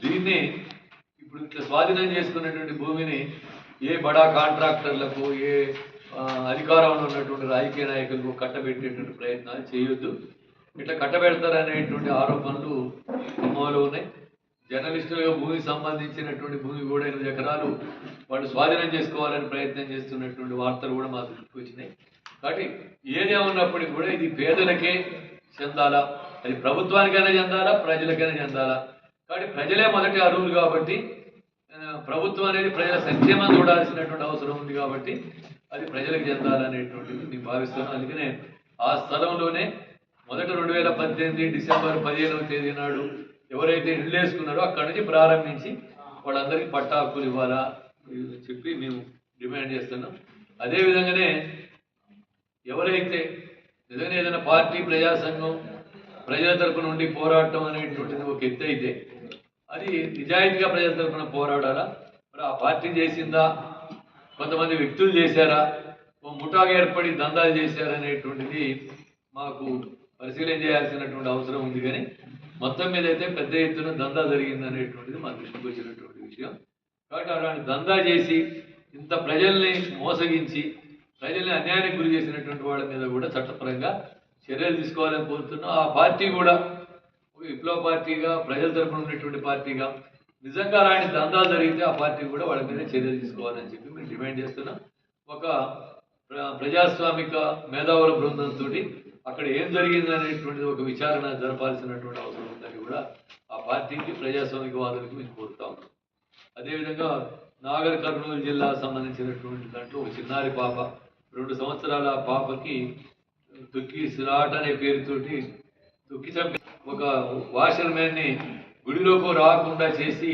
దీన్ని ఇప్పుడు ఇట్లా స్వాధీనం చేసుకున్నటువంటి భూమిని ఏ బడా కాంట్రాక్టర్లకు ఏ అధికారంలో ఉన్నటువంటి రాజకీయ నాయకులకు కట్టబెట్టేటువంటి ప్రయత్నాలు చేయొద్దు. ఇట్లా కట్టబెడతారనేటువంటి ఆరోపణలు ఖమ్మంలో ఉన్నాయి. జర్నలిస్టులుగా భూమికి సంబంధించినటువంటి భూమి కూడా 8 ఎకరాలు వాళ్ళు స్వాధీనం చేసుకోవాలని ప్రయత్నం చేస్తున్నటువంటి వార్తలు కూడా మా దృష్టికి వచ్చినాయి. కాబట్టి ఏదేమన్నప్పటికీ కూడా ఇది పేదలకే చెందాలా, అది ప్రభుత్వానికైనా చెందాలా, ప్రజలకైనా చెందాలా. కాబట్టి ప్రజలే మొదటి అర్హులు కాబట్టి ప్రభుత్వం అనేది ప్రజల సంక్షేమం చూడాల్సినటువంటి అవసరం ఉంది కాబట్టి అది ప్రజలకు చెందాలనేటువంటిది నేను భావిస్తున్నాను. అందుకనే ఆ స్థలంలోనే మొదట 2018 డిసెంబర్ 15వ తేదీ నాడు ఎవరైతే ఇళ్ళు వేసుకున్నారో అక్కడి నుంచి ప్రారంభించి వాళ్ళందరికీ పట్టా హక్కులు ఇవ్వాలా చెప్పి మేము డిమాండ్ చేస్తున్నాం. అదేవిధంగానే ఎవరైతే నిజంగా ఏదైనా పార్టీ ప్రజా సంఘం ప్రజల తరపున నుండి పోరాటం అనేటువంటిది ఒక ఎత్తు అయితే అది నిజాయితీగా ప్రజల తరపున పోరాడాలా, మరి ఆ పార్టీ చేసిందా, కొంతమంది వ్యక్తులు చేశారా, ఓ ముఠాగా ఏర్పడి దందాలు చేశారనేటువంటిది మాకు పరిశీలన చేయాల్సినటువంటి అవసరం ఉంది. కానీ మొత్తం మీద అయితే పెద్ద ఎత్తున దందా జరిగింది అనేటువంటిది మా దృష్టికి వచ్చినటువంటి విషయం. కాబట్టి అలాంటి దందా చేసి ఇంత ప్రజల్ని మోసగించి ప్రజల్ని అన్యాయానికి గురి చేసినటువంటి వాళ్ళ మీద కూడా చట్టపరంగా చర్యలు తీసుకోవాలని కోరుతున్నాం. ఆ పార్టీ కూడా విప్లవ పార్టీగా ప్రజల తరపున ఉన్నటువంటి పార్టీగా నిజంగా అలాంటి దందాలు జరిగితే ఆ పార్టీ కూడా వాళ్ళ మీద చర్యలు తీసుకోవాలని చెప్పి మేము డిమాండ్ చేస్తున్నాం. ఒక ప్రజాస్వామిక మేధావుల బృందంతో అక్కడ ఏం జరిగింది అనేటువంటిది ఒక విచారణ జరపాల్సినటువంటి అవసరం ఉందని కూడా ఆ పార్టీకి ప్రజాస్వామికవాదులకు మేము కోరుతా ఉన్నాం. అదేవిధంగా నాగర్ కర్నూలు జిల్లా సంబంధించినటువంటి దాంట్లో ఒక చిన్నారి పాప 2 సంవత్సరాల పాపకి తొక్కి సిరాట్ అనే పేరుతోటి తొక్కి చంపి ఒక వాషర్ మ్యాన్ని గుడిలోకి రాకుండా చేసి